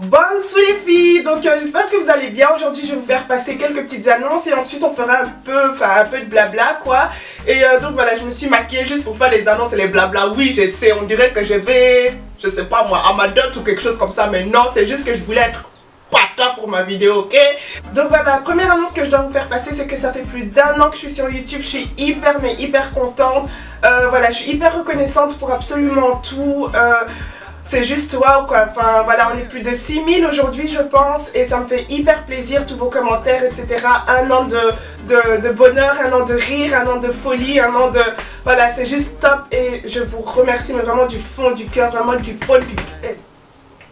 Bonsoir les filles, donc j'espère que vous allez bien. Aujourd'hui je vais vous faire passer quelques petites annonces et ensuite on fera un peu de blabla quoi. Et donc voilà, je me suis maquillée juste pour faire les annonces et les blabla. Oui je sais, on dirait que je vais, je sais pas moi, à ma dot ou quelque chose comme ça. Mais non, c'est juste que je voulais être pata pour ma vidéo, ok? Donc voilà, la première annonce que je dois vous faire passer, c'est que ça fait plus d'1 an que je suis sur YouTube. Je suis hyper contente. Voilà, je suis hyper reconnaissante pour absolument tout. C'est juste waouh quoi, enfin voilà, on est plus de 6000 aujourd'hui je pense et ça me fait hyper plaisir, tous vos commentaires etc. Un an de bonheur, un an de rire, un an de folie, un an de... Voilà, c'est juste top et je vous remercie mais vraiment du fond du cœur, vraiment du fond du...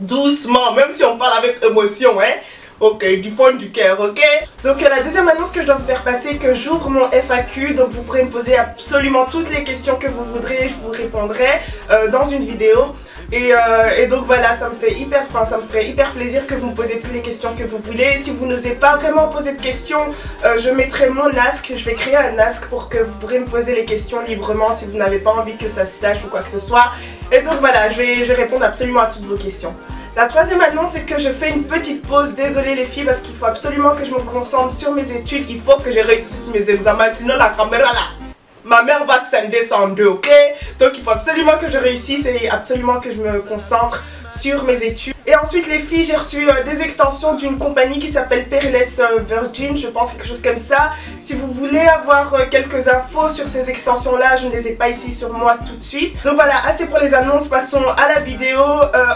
Doucement, même si on parle avec émotion, hein. Ok, du fond du cœur, ok? Donc la deuxième annonce que je dois vous faire passer, que j'ouvre mon FAQ, donc vous pourrez me poser absolument toutes les questions que vous voudrez, je vous répondrai dans une vidéo. Et donc voilà, ça me fait hyper plaisir que vous me posiez toutes les questions que vous voulez. Si vous n'osez pas vraiment poser de questions, je mettrai mon ask, je vais créer un ask pour que vous pourrez me poser les questions librement si vous n'avez pas envie que ça se sache ou quoi que ce soit. Et donc voilà, je vais répondre absolument à toutes vos questions. La troisième annonce, c'est que je fais une petite pause, désolée les filles, parce qu'il faut absolument que je me concentre sur mes études, il faut que je réussisse mes examens, sinon la caméra là, ma mère va scinder en deux, ok? Donc il faut absolument que je réussisse et absolument que je me concentre sur mes études. Et ensuite les filles, j'ai reçu des extensions d'une compagnie qui s'appelle Peerless Virgin, je pense quelque chose comme ça. Si vous voulez avoir quelques infos sur ces extensions là, je ne les ai pas ici sur moi tout de suite. Donc voilà, assez pour les annonces, passons à la vidéo.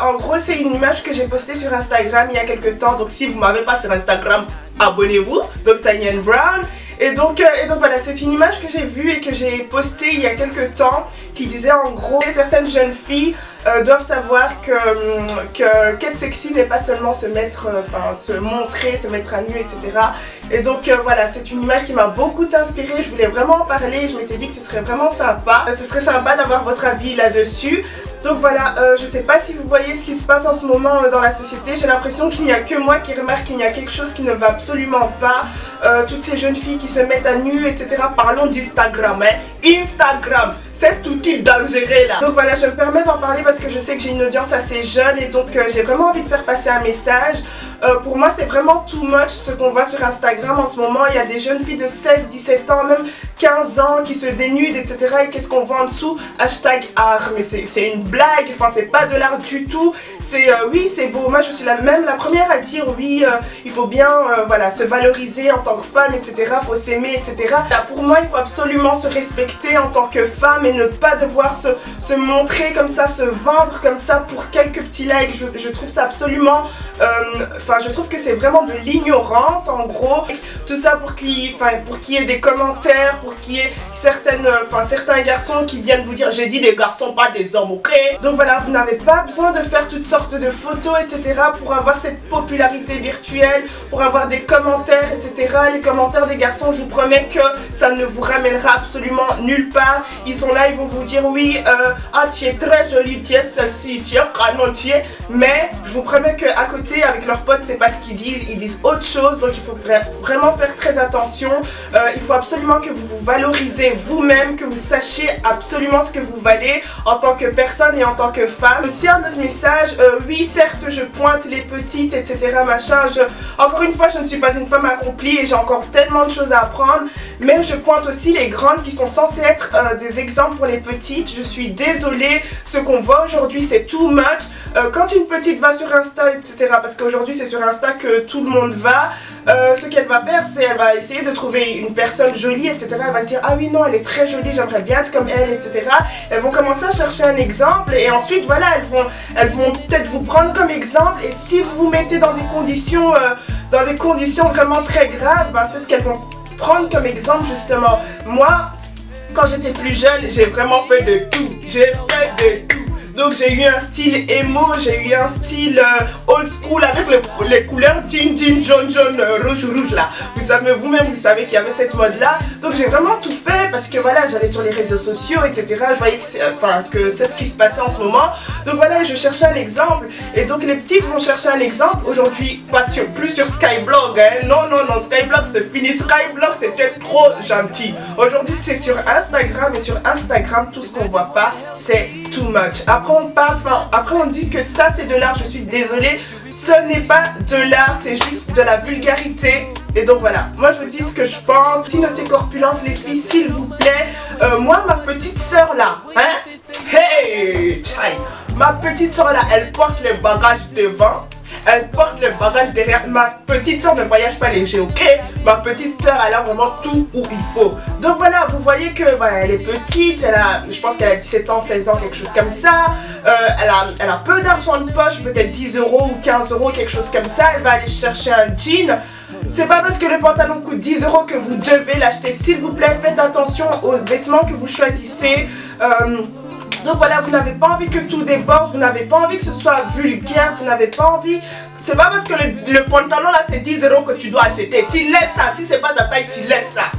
En gros c'est une image que j'ai postée sur Instagram il y a quelques temps, donc si vous ne m'avez pas sur Instagram, abonnez-vous, donc Tanya Brown. Et donc voilà, c'est une image que j'ai vue et que j'ai postée il y a quelques temps qui disait en gros certaines jeunes filles doivent savoir qu'être sexy n'est pas seulement se mettre, se montrer, se mettre à nu, etc. Et donc voilà, c'est une image qui m'a beaucoup inspirée, je voulais vraiment en parler, je m'étais dit que ce serait vraiment sympa. Ce serait sympa d'avoir votre avis là-dessus. Donc voilà, je sais pas si vous voyez ce qui se passe en ce moment dans la société, j'ai l'impression qu'il n'y a que moi qui remarque qu'il y a quelque chose qui ne va absolument pas. Toutes ces jeunes filles qui se mettent à nu, etc. Parlons d'Instagram, hein. Instagram, cet outil dangereux là. Donc voilà, je me permets d'en parler parce que je sais que j'ai une audience assez jeune et donc j'ai vraiment envie de faire passer un message. Pour moi c'est vraiment too much ce qu'on voit sur Instagram en ce moment. Il y a des jeunes filles de 16, 17 ans, même 15 ans qui se dénudent, etc. Et qu'est-ce qu'on voit en dessous? Hashtag art. Mais c'est une blague, enfin c'est pas de l'art du tout. C'est oui c'est beau, moi je suis la première à dire oui il faut bien voilà, se valoriser en tant que femme, etc. Faut s'aimer, etc. Là pour moi il faut absolument se respecter en tant que femme et ne pas devoir se montrer comme ça, se vendre comme ça pour quelques petits likes. Je trouve ça absolument je trouve que c'est vraiment de l'ignorance en gros. Tout ça pour qu'il y ait des commentaires, pour qu'il y ait certains garçons qui viennent vous dire j'ai dit des garçons pas des hommes, ok? Donc voilà, vous n'avez pas besoin de faire toutes sortes de photos, etc. pour avoir cette popularité virtuelle, pour avoir des commentaires, etc. Les commentaires des garçons, je vous promets que ça ne vous ramènera absolument nulle part. Ils sont là, ils vont vous dire oui, ah tu es très jolie, tu es celle-ci, tu es canon, tu es... Mais je vous promets qu'à côté, avec leurs potes, c'est pas ce qu'ils disent autre chose. Donc il faut vraiment faire très attention. Il faut absolument que vous vous valorisez vous-même, que vous sachiez absolument ce que vous valez en tant que personne et en tant que femme. Aussi un autre message, oui certes je pointe les petites, etc. machin. Encore une fois, je ne suis pas une femme accomplie et j'ai encore tellement de choses à apprendre. Mais je pointe aussi les grandes qui sont censées être des exemples pour les petites. Je suis désolée, ce qu'on voit aujourd'hui c'est too much. Quand une petite va sur Insta, etc. parce qu'aujourd'hui c'est sur Insta que tout le monde va, ce qu'elle va faire c'est elle va essayer de trouver une personne jolie, etc. Elle va se dire ah oui non elle est très jolie, j'aimerais bien être comme elle, etc. Elles vont commencer à chercher un exemple et ensuite voilà elles vont peut-être vous prendre comme exemple et si vous vous mettez dans des conditions vraiment très graves, ben, c'est ce qu'elles vont prendre comme exemple justement. Moi quand j'étais plus jeune j'ai vraiment fait de tout, j'ai fait de tout. Donc j'ai eu un style emo, j'ai eu un style old school avec les couleurs jean, jaune, rouge là. Vous savez vous-même, vous savez qu'il y avait cette mode là. Donc j'ai vraiment tout fait parce que voilà, j'allais sur les réseaux sociaux, etc. Je voyais que c'est ce qui se passait en ce moment. Donc voilà, je cherchais un exemple. Et donc les petites vont chercher un exemple. Aujourd'hui, plus sur Skyblog. Hein. Non, Skyblog c'est fini. Skyblog c'était trop gentil. Aujourd'hui c'est sur Instagram et sur Instagram tout ce qu'on voit pas c'est too much. Après on dit que ça c'est de l'art, je suis désolée. ce n'est pas de l'art, c'est juste de la vulgarité. Et donc voilà, moi je vous dis ce que je pense. Tinothée Corpulence les filles, s'il vous plaît. Moi ma petite soeur là, hein, hey, tchai, ma petite soeur là, elle porte les bagages devant, elle porte les bagages derrière. Ma petite soeur ne voyage pas léger, ok? Ma petite soeur, elle a vraiment tout où il faut. Donc voilà, vous voyez que voilà, elle est petite, je pense qu'elle a 17 ans, 16 ans, quelque chose comme ça. Elle a peu d'argent de poche, peut-être 10 euros ou 15 euros, quelque chose comme ça. Elle va aller chercher un jean. C'est pas parce que le pantalon coûte 10 euros que vous devez l'acheter. S'il vous plaît, faites attention aux vêtements que vous choisissez. Donc voilà, vous n'avez pas envie que tout déborde, vous n'avez pas envie que ce soit vulgaire, vous n'avez pas envie... C'est pas parce que le pantalon là c'est 10 euros que tu dois acheter. Tu laisses ça, si c'est pas ta taille, tu laisses ça.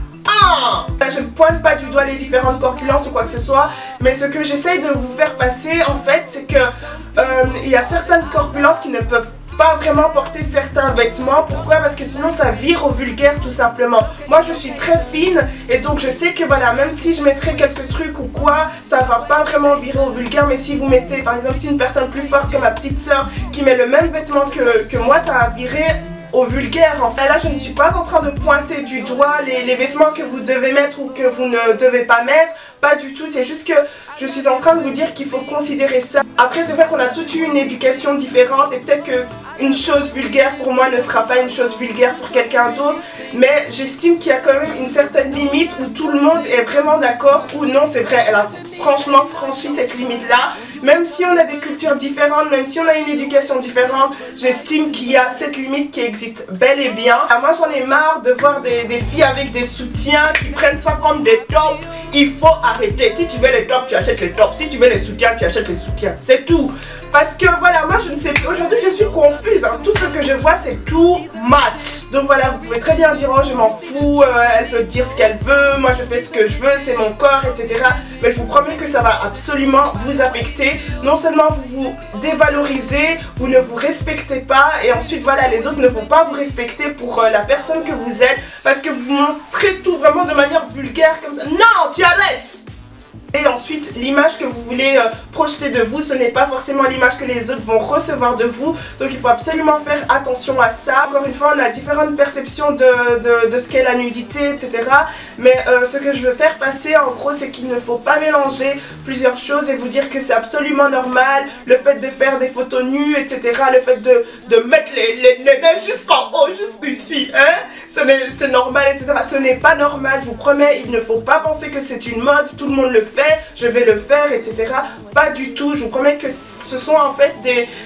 Je ne pointe pas du doigt les différentes corpulences ou quoi que ce soit, mais ce que j'essaye de vous faire passer en fait, c'est que il y a certaines corpulences qui ne peuvent pas vraiment porter certains vêtements. Pourquoi? Parce que sinon ça vire au vulgaire tout simplement. Moi je suis très fine et donc je sais que voilà, même si je mettrais quelques trucs ou quoi, ça va pas vraiment virer au vulgaire. Mais si vous mettez par exemple, si une personne plus forte que ma petite soeur qui met le même vêtement que moi, ça va virer au vulgaire. Enfin là je ne suis pas en train de pointer du doigt les vêtements que vous devez mettre ou que vous ne devez pas mettre, pas du tout, c'est juste que je suis en train de vous dire qu'il faut considérer ça. Après c'est vrai qu'on a toute eu une éducation différente et peut-être que une chose vulgaire pour moi ne sera pas une chose vulgaire pour quelqu'un d'autre, mais j'estime qu'il y a quand même une certaine limite où tout le monde est vraiment d'accord ou non. C'est vrai, elle a franchement franchi cette limite là. Même si on a des cultures différentes, même si on a une éducation différente, j'estime qu'il y a cette limite qui existe bel et bien. Moi j'en ai marre de voir des filles avec des soutiens qui prennent ça comme des tops. Il faut arrêter. Si tu veux les tops, tu achètes les tops. Si tu veux les soutiens, tu achètes les soutiens. C'est tout. Parce que voilà, moi je ne sais pas, aujourd'hui je suis confuse, hein. Tout ce que je vois c'est too much. Donc voilà, vous pouvez très bien dire oh je m'en fous, elle peut dire ce qu'elle veut, moi je fais ce que je veux, c'est mon corps, etc. Mais je vous promets que ça va absolument vous affecter. Non seulement vous vous dévalorisez, vous ne vous respectez pas, et ensuite voilà, les autres ne vont pas vous respecter pour la personne que vous êtes, parce que vous montrez tout vraiment de manière vulgaire comme ça. Non, tu arrêtes! Et ensuite, l'image que vous voulez projeter de vous, ce n'est pas forcément l'image que les autres vont recevoir de vous. Donc il faut absolument faire attention à ça. Encore une fois, on a différentes perceptions de ce qu'est la nudité, etc. Mais ce que je veux faire passer, en gros, c'est qu'il ne faut pas mélanger plusieurs choses et vous dire que c'est absolument normal. Le fait de faire des photos nues, etc. Le fait de mettre les nénés jusqu'en haut, jusqu'ici, hein. C'est normal, etc. Ce n'est pas normal, je vous promets. Il ne faut pas penser que c'est une mode, tout le monde le fait. Je vais le faire, etc. Pas du tout, je vous promets que ce sont en fait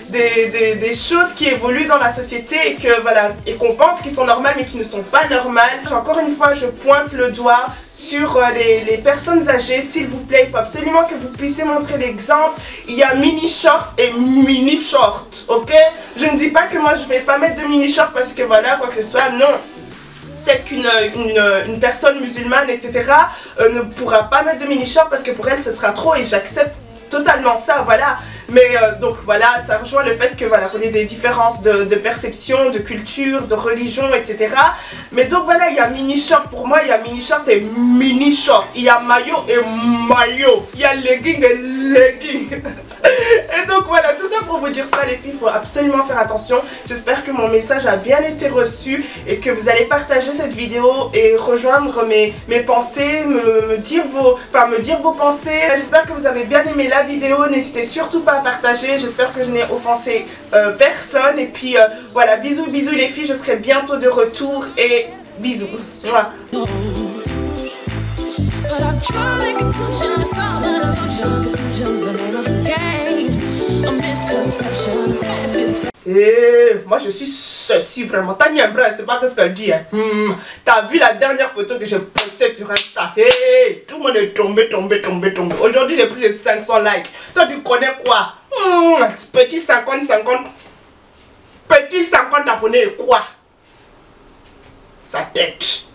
des choses qui évoluent dans la société et que voilà, et qu'on pense qu'ils sont normales mais qui ne sont pas normales. Encore une fois, je pointe le doigt sur les personnes âgées, s'il vous plaît, il faut absolument que vous puissiez montrer l'exemple. Il y a mini short et mini short, ok? Je ne dis pas que moi je vais pas mettre de mini short parce que voilà, quoi que ce soit, non. Peut-être qu'une personne musulmane, etc. Ne pourra pas mettre de mini short parce que pour elle ce sera trop, et j'accepte totalement ça, voilà. Mais donc voilà, ça rejoint le fait que voilà, qu'on ait des différences de perception, de culture, de religion, etc. Mais donc voilà, il y a mini short, pour moi il y a mini short et mini short. Il y a maillot et maillot. Il y a legging et legging. Et donc voilà, tout ça pour vous dire ça les filles, il faut absolument faire attention. J'espère que mon message a bien été reçu et que vous allez partager cette vidéo et rejoindre mes pensées, me dire vos pensées. J'espère que vous avez bien aimé la vidéo, n'hésitez surtout pas à partager. J'espère que je n'ai offensé personne. Et puis voilà, bisous bisous les filles, je serai bientôt de retour et bisous. Mouah. Et moi je suis ceci vraiment. Tania Brun, c'est pas ce qu'elle dit. Hein. T'as vu la dernière photo que j'ai postée sur Insta? Hey, tout le monde est tombé. Aujourd'hui j'ai plus de 500 likes. Toi tu connais quoi? Petit 50 abonnés et quoi? Sa tête.